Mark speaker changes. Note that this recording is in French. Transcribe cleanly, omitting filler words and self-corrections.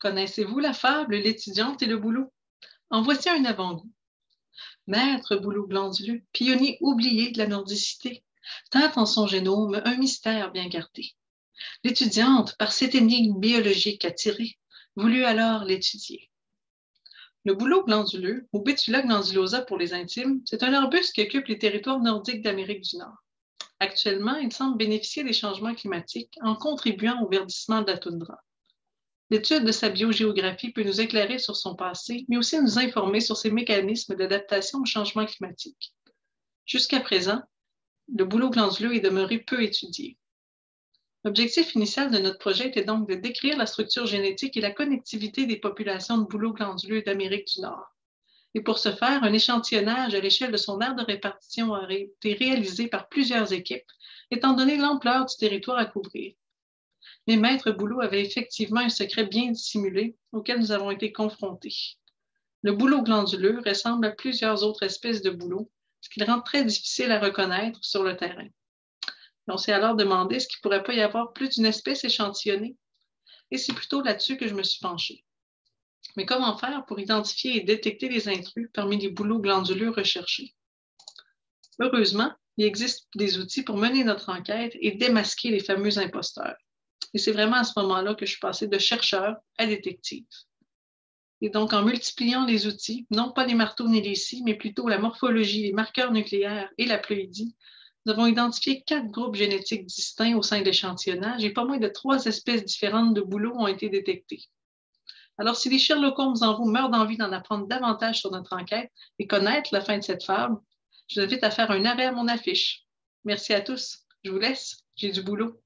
Speaker 1: Connaissez-vous la fable L'étudiante et le bouleau? En voici un avant-goût. Maître bouleau glanduleux, pionnier oublié de la nordicité, tint en son génome un mystère bien gardé. L'étudiante, par cette énigme biologique attirée, voulut alors l'étudier. Le bouleau glanduleux, ou Betula glandulosa pour les intimes, c'est un arbuste qui occupe les territoires nordiques d'Amérique du Nord. Actuellement, il semble bénéficier des changements climatiques en contribuant au verdissement de la toundra. L'étude de sa biogéographie peut nous éclairer sur son passé, mais aussi nous informer sur ses mécanismes d'adaptation au changement climatique. Jusqu'à présent, le bouleau glanduleux est demeuré peu étudié. L'objectif initial de notre projet était donc de décrire la structure génétique et la connectivité des populations de bouleaux glanduleux d'Amérique du Nord. Et pour ce faire, un échantillonnage à l'échelle de son aire de répartition a été réalisé par plusieurs équipes, étant donné l'ampleur du territoire à couvrir. Mais Maître Bouleau avait effectivement un secret bien dissimulé auquel nous avons été confrontés. Le bouleau glanduleux ressemble à plusieurs autres espèces de bouleaux, ce qui le rend très difficile à reconnaître sur le terrain. On s'est alors demandé ce qu'il ne pourrait pas y avoir plus d'une espèce échantillonnée. Et c'est plutôt là-dessus que je me suis penchée. Mais comment faire pour identifier et détecter les intrus parmi les bouleaux glanduleux recherchés? Heureusement, il existe des outils pour mener notre enquête et démasquer les fameux imposteurs. Et c'est vraiment à ce moment-là que je suis passée de chercheur à détective. Et donc, en multipliant les outils, non pas les marteaux ni les scies, mais plutôt la morphologie, les marqueurs nucléaires et la ploïdie, nous avons identifié 4 groupes génétiques distincts au sein de l'échantillonnage et pas moins de 3 espèces différentes de bouleaux ont été détectées. Alors, si les Sherlock Holmes en vous meurent d'envie d'en apprendre davantage sur notre enquête et connaître la fin de cette fable, je vous invite à faire un arrêt à mon affiche. Merci à tous. Je vous laisse. J'ai du boulot.